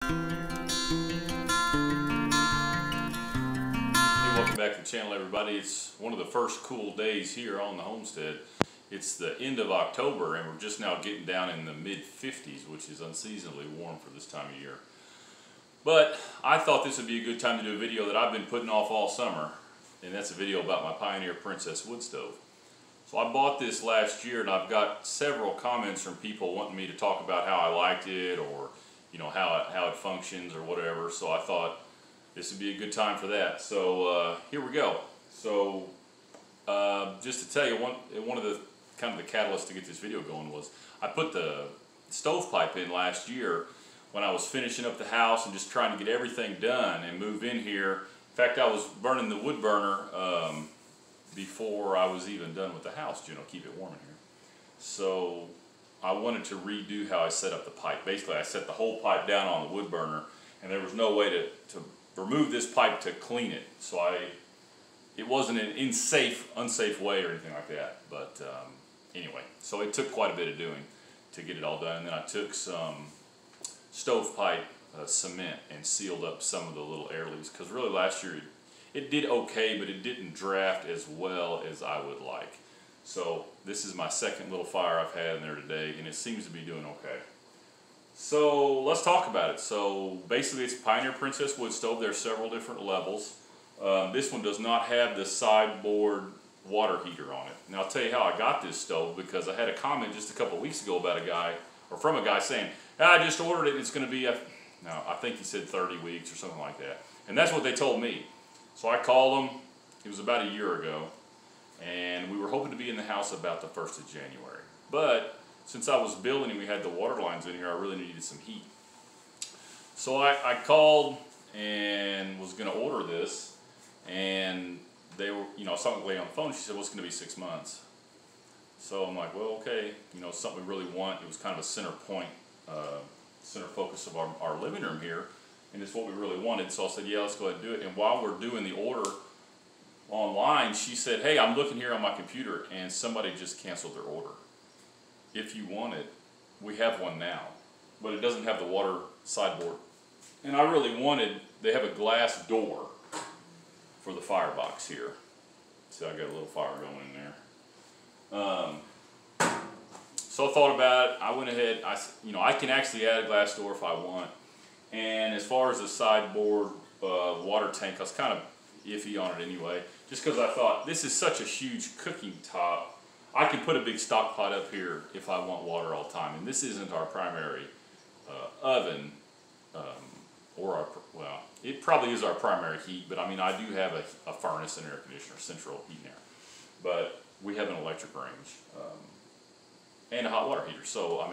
Welcome back to the channel, everybody. It's one of the first cool days here on the homestead. It's the end of October and we're just now getting down in the mid-50s, which is unseasonably warm for this time of year. But I thought this would be a good time to do a video that I've been putting off all summer, and that's a video about my Pioneer Princess wood stove. So I bought this last year and I've got several comments from people wanting me to talk about how I liked it, or how it functions or whatever. So I thought this would be a good time for that. So here we go. So just to tell you, one of the kind of the catalyst to get this video going was I put the stovepipe in last year when I was finishing up the house and just trying to get everything done and move in here. In fact, I was burning the wood burner before I was even done with the house, keep it warm in here. So I wanted to redo how I set up the pipe. Basically, I set the whole pipe down on the wood burner, and there was no way to remove this pipe to clean it. So it wasn't an unsafe way or anything like that. But anyway, so it took quite a bit of doing to get it all done. And then I took some stovepipe cement and sealed up some of the little air leaks, because really last year it did okay, but it didn't draft as well as I would like. So this is my second little fire I've had in there today, and it seems to be doing okay. So let's talk about it. So basically it's Pioneer Princess wood stove. There's several different levels. This one does not have the sideboard water heater on it. Now I'll tell you how I got this stove, because I had a comment just a couple of weeks ago about from a guy saying, I just ordered it and it's going to be, I think he said 30 weeks or something like that. And that's what they told me. So I called them, it was about a year ago, and we were hoping to be in the house about the 1st of January. But since I was building and we had the water lines in here, I really needed some heat. So I called and was going to order this, and they were, I saw the lady on the phone. She said, well, it's going to be 6 months. So I'm like, well, okay, something we really want. It was kind of a center point, center focus of our living room here, and it's what we really wanted. So I said, yeah, let's go ahead and do it. And while we're doing the order online, she said, hey, I'm looking here on my computer and somebody just canceled their order. If you want it, we have one now, but it doesn't have the water sideboard. And I really wanted, they have a glass door for the firebox here. See, I got a little fire going in there. So I thought about it. I went ahead, I can actually add a glass door if I want. And as far as the sideboard water tank, I was kind of iffy on it anyway, just because I thought this is such a huge cooking top. I can put a big stock pot up here if I want water all the time. And this isn't our primary oven, well, it probably is our primary heat, but I do have a furnace and air conditioner, central heat and air. But we have an electric range and a hot water heater. So,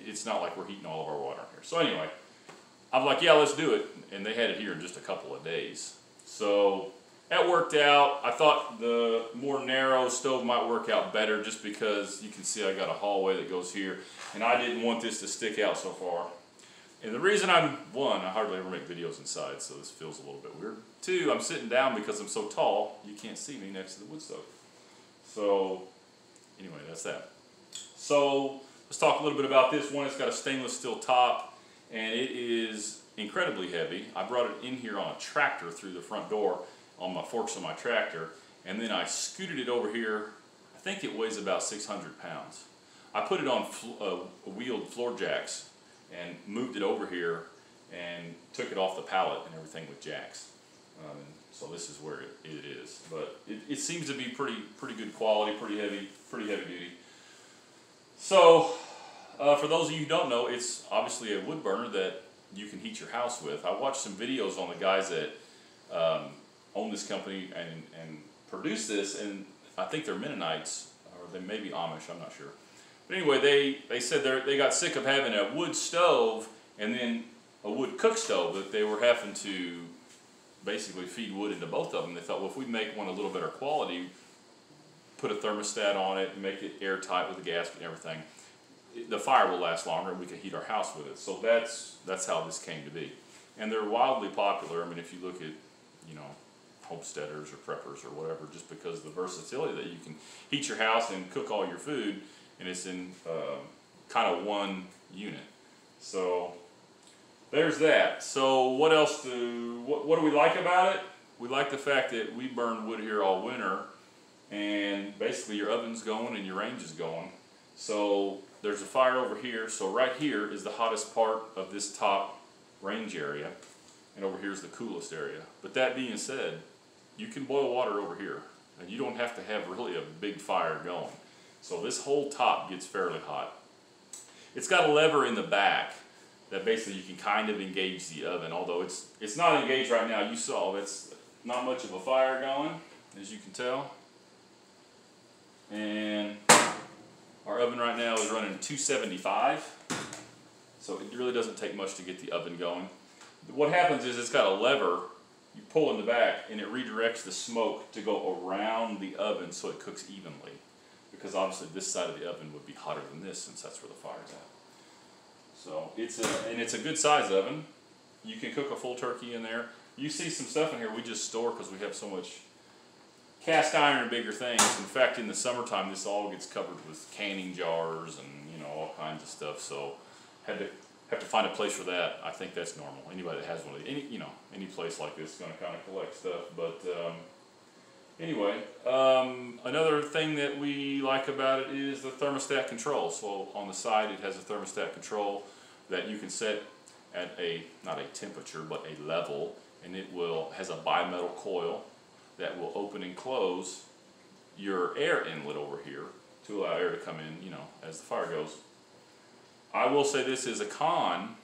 it's not like we're heating all of our water in here. So anyway, I'm like, yeah, let's do it. And they had it here in just a couple of days. So that worked out. I thought the more narrow stove might work out better, just because you can see I got a hallway that goes here, and I didn't want this to stick out so far. And the reason I hardly ever make videos inside, so this feels a little bit weird. 2, I'm sitting down because I'm so tall, you can't see me next to the wood stove. So anyway, that's that. So let's talk a little bit about this one. It's got a stainless steel top, and it is incredibly heavy. I brought it in here on a tractor through the front door on my forks on my tractor, and then I scooted it over here. I think it weighs about 600 pounds. I put it on wheeled floor jacks and moved it over here and took it off the pallet and everything with jacks. So this is where it is. But it seems to be pretty good quality, pretty heavy duty. So for those of you who don't know, it's obviously a wood burner that you can heat your house with. I watched some videos on the guys that own this company and produce this, and I think they're Mennonites, or they may be Amish, I'm not sure. But anyway, they said they got sick of having a wood stove and then a wood cook stove, that they were having to basically feed wood into both of them. They thought, well, if we make one a little better quality, put a thermostat on it, and make it airtight with a gasket and everything, the fire will last longer and we can heat our house with it. So that's how this came to be. And they're wildly popular. If you look at, homesteaders or preppers or whatever, just because of the versatility that you can heat your house and cook all your food, and it's in kind of one unit. So there's that. So what else what do we like about it? We like the fact that we burn wood here all winter, and basically your oven's going and your range is going. So there's a fire over here, so right here is the hottest part of this top range area, and over here is the coolest area. But that being said, you can boil water over here, and you don't have to have really a big fire going. So this whole top gets fairly hot. It's got a lever in the back that basically you can kind of engage the oven, although it's not engaged right now. You saw it's not much of a fire going, as you can tell. And our oven right now is running 275, so it really doesn't take much to get the oven going. What happens is it's got a lever, you pull in the back, and it redirects the smoke to go around the oven so it cooks evenly. Because obviously this side of the oven would be hotter than this since that's where the fire's at. So it's a good size oven. You can cook a full turkey in there. You see some stuff in here we just store because we have so much cast iron and bigger things. In fact, in the summertime, this all gets covered with canning jars and all kinds of stuff. So have to find a place for that. I think that's normal. Anybody that has one of these, any place like this is going to kind of collect stuff. But anyway, another thing that we like about it is the thermostat control. So on the side, it has a thermostat control that you can set at not a temperature, but a level, and it has a bimetal coil that will open and close your air inlet over here to allow air to come in, as the fire goes. I will say this is a con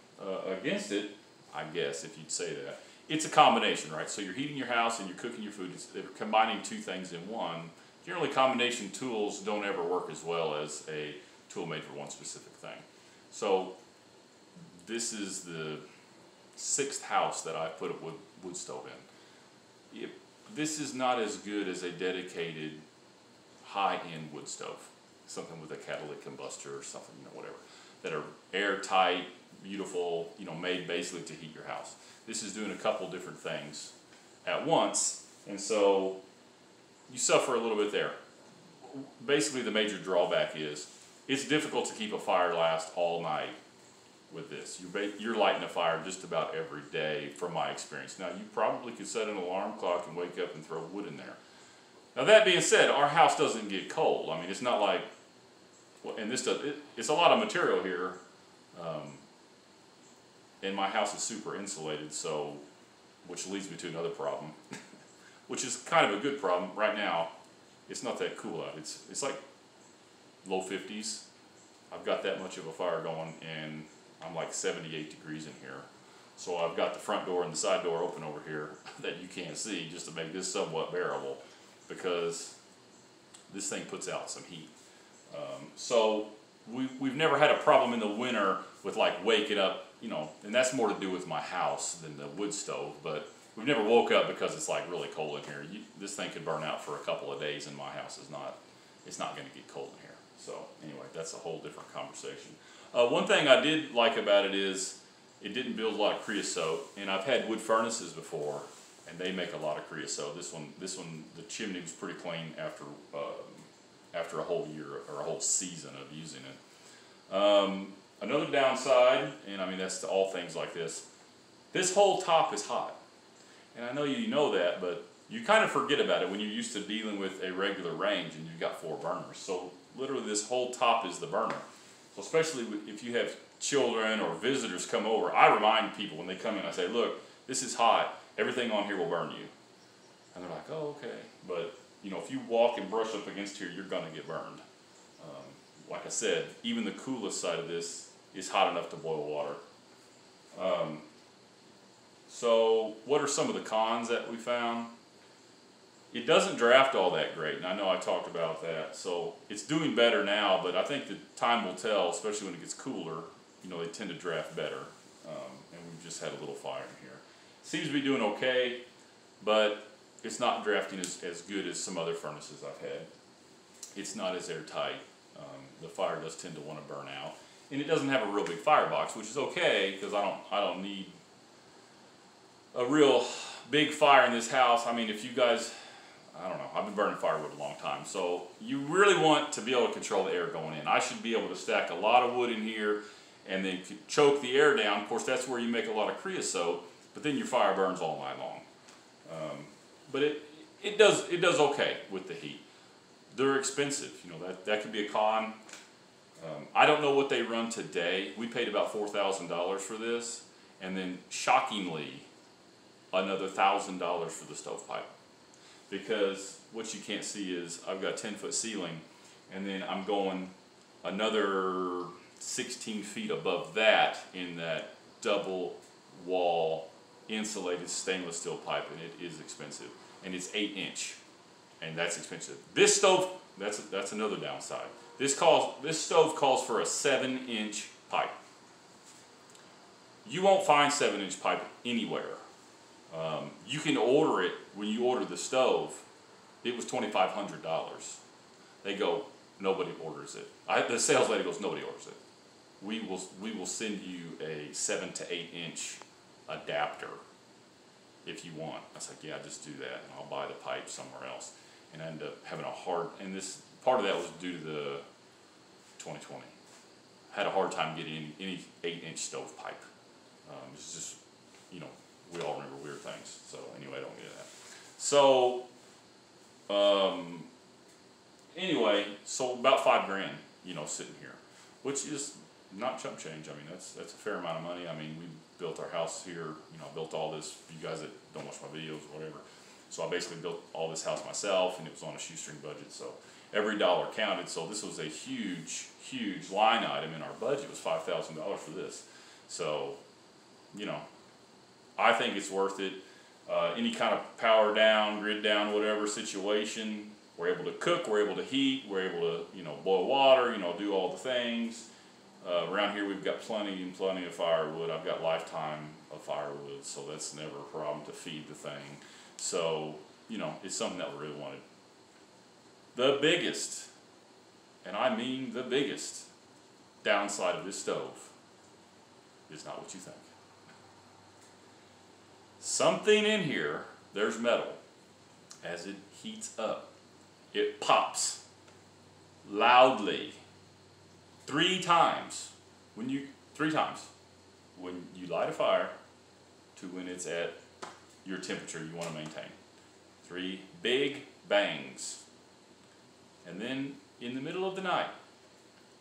against it, I guess, if you'd say that. It's a combination, right? So you're heating your house and you're cooking your food. They're combining two things in one. Generally, combination tools don't ever work as well as a tool made for one specific thing. So this is the 6th house that I've put a wood stove in. This is not as good as a dedicated high-end wood stove, something with a catalytic combustor or something, whatever, that are airtight, beautiful, made basically to heat your house. This is doing a couple different things at once, and so you suffer a little bit there. Basically, the major drawback is it's difficult to keep a fire last all night with this. You're lighting a fire just about every day from my experience. Now, you probably could set an alarm clock and wake up and throw wood in there. Now, that being said, our house doesn't get cold. I mean, it's not like, and it's a lot of material here, and my house is super insulated, so, which leads me to another problem, which is kind of a good problem. Right now, it's not that cool out. It's like low 50s. I've got that much of a fire going, and I'm like 78 degrees in here. So I've got the front door and the side door open over here that you can't see just to make this somewhat bearable, because this thing puts out some heat. So we've never had a problem in the winter with like waking up, and that's more to do with my house than the wood stove, but we've never woke up because it's like really cold in here. This thing could burn out for a couple of days, and my house it's not going to get cold in here. So anyway, that's a whole different conversation. One thing I did like about it is it didn't build a lot of creosote, and I've had wood furnaces before, and they make a lot of creosote. This one, the chimney was pretty clean after a whole year or a whole season of using it. Another downside, and I mean that's to all things like this whole top is hot. And I know you know that, but you kind of forget about it when you're used to dealing with a regular range and you've got 4 burners. So literally this whole top is the burner. So especially if you have children or visitors come over, I remind people when they come in, I say, look, this is hot, everything on here will burn you. And they're like, oh, okay. But if you walk and brush up against here, you're gonna get burned. Like I said, even the coolest side of this is hot enough to boil water. So what are some of the cons that we found? It doesn't draft all that great, and I know I talked about that. So it's doing better now, but I think the time will tell, especially when it gets cooler. They tend to draft better, and we've just had a little fire in here. Seems to be doing okay, but it's not drafting as good as some other furnaces I've had. It's not as airtight. The fire does tend to want to burn out, and it doesn't have a real big firebox, which is okay because I don't need a real big fire in this house. I mean, if you guys, I don't know, I've been burning firewood a long time, so you really want to be able to control the air going in. I should be able to stack a lot of wood in here and then choke the air down. Of course, that's where you make a lot of creosote, but then your fire burns all night long. But it does okay with the heat. They're expensive, you know, that could be a con. I don't know what they run today. We paid about $4,000 for this, and then shockingly, another $1,000 for the stovepipe. Because what you can't see is I've got 10-foot ceiling, and then I'm going another 16 feet above that in that double wall insulated stainless steel pipe, and it is expensive, and it's 8-inch, and that's expensive. This stove, that's another downside. This stove calls for a 7-inch pipe. You won't find 7-inch pipe anywhere. You can order it when you order the stove. It was $2,500. They go, nobody orders it. The sales lady goes, nobody orders it. We will send you a 7 to 8-inch adapter if you want. I was like, yeah, just do that, and I'll buy the pipe somewhere else. And I ended up having a hard, and this part of that was due to the 2020. I had a hard time getting any 8-inch stove pipe. It's just, you know, we all remember weird things. So anyway, I don't get that. So anyway, so about $5,000, you know, sitting here, which is not chump change. I mean, that's a fair amount of money. I mean, we built our house here. You know, built all this. For you guys that don't watch my videos or whatever. So I basically built all this house myself, and it was on a shoestring budget. So every dollar counted. So this was a huge, huge line item in our budget. Was $5,000 for this. So, you know, I think it's worth it. Any kind of power down, grid down, whatever situation, we're able to cook, we're able to heat, we're able to, you know, boil water, you know, do all the things. Around here we've got plenty of firewood. I've got lifetime of firewood, so that's never a problem to feed the thing. So, you know, it's something that we really wanted. The biggest, and I mean the biggest, downside of this stove is not what you think. Something in here, there's metal, as it heats up, it pops loudly 3 times when you light a fire to when it's at your temperature you want to maintain. 3 big bangs. And then in the middle of the night,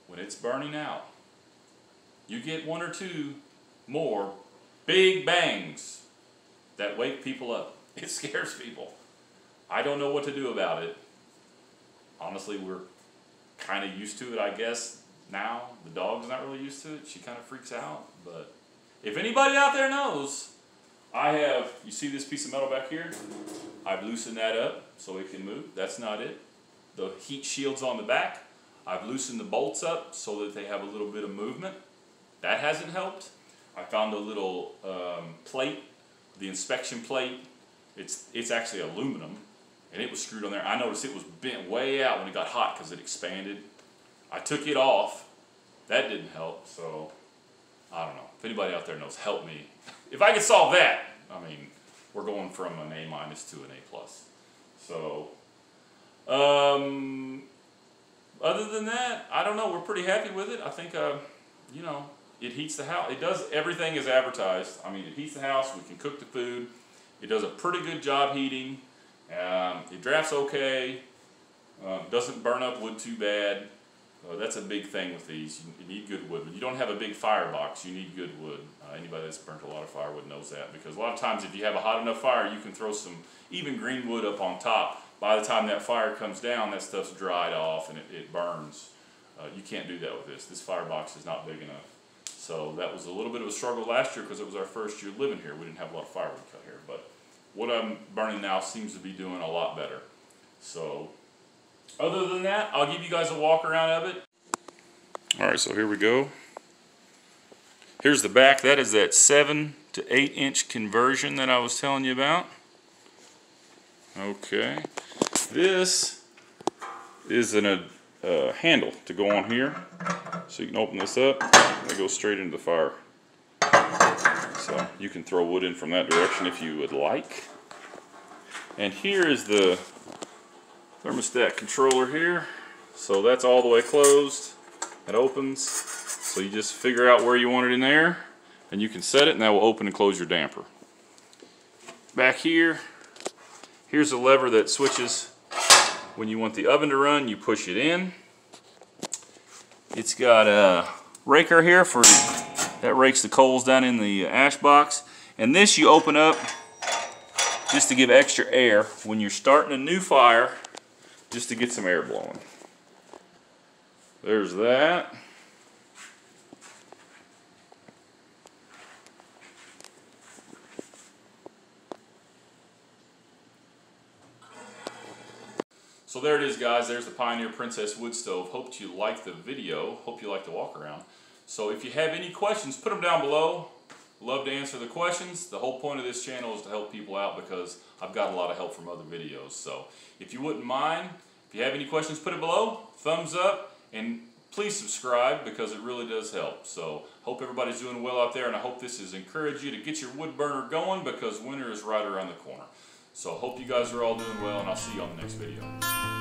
when it's burning out, you get 1 or 2 more big bangs that wake people up. It scares people. I don't know what to do about it. Honestly, we're kind of used to it, I guess, now. The dog's not really used to it. She kind of freaks out. But if anybody out there knows, you see this piece of metal back here? I've loosened that up so it can move. That's not it. The heat shield's on the back. I've loosened the bolts up so that they have a little bit of movement. That hasn't helped. I found a little plate, the inspection plate. It's actually aluminum, and it was screwed on there. I noticed it was bent way out when it got hot because it expanded. I took it off. That didn't help, so I don't know. If anybody out there knows, help me. If I could solve that, I mean, we're going from an A- to an A+. So, other than that, I don't know. We're pretty happy with it. I think, you know, it heats the house. It does everything as advertised. I mean, it heats the house. We can cook the food. It does a pretty good job heating. It drafts okay. Doesn't burn up wood too bad. That's a big thing with these. You need good wood. When you don't have a big firebox, you need good wood. Anybody that's burnt a lot of firewood knows that, because a lot of times if you have a hot enough fire, you can throw some even green wood up on top. By the time that fire comes down, that stuff's dried off and it burns. You can't do that with this. This firebox is not big enough. So that was a little bit of a struggle last year because it was our first year living here. We didn't have a lot of firewood cut here, but what I'm burning now seems to be doing a lot better. So other than that, I'll give you guys a walk around of it. Alright, so here we go. Here's the back. That is that 7 to 8-inch conversion that I was telling you about. Okay. This is a handle to go on here. So you can open this up and it goes straight into the fire. So you can throw wood in from that direction if you would like. And here is the thermostat controller here. So that's all the way closed. It opens. So you just figure out where you want it in there, and you can set it, and that will open and close your damper. Back here, here's a lever that switches when you want the oven to run. You push it in. It's got a raker here for that rakes the coals down in the ash box, and this you open up just to give extra air when you're starting a new fire, just to get some air blowing. There's that. So there it is, guys. There's the Pioneer Princess wood stove. Hope you liked the video. Hope you liked the walk around. So if you have any questions, put them down below. Love to answer the questions. The whole point of this channel is to help people out because I've got a lot of help from other videos. So if you wouldn't mind, if you have any questions, put it below. Thumbs up, and please subscribe because it really does help. So hope everybody's doing well out there, and I hope this has encouraged you to get your wood burner going because winter is right around the corner. So hope you guys are all doing well, and I'll see you on the next video.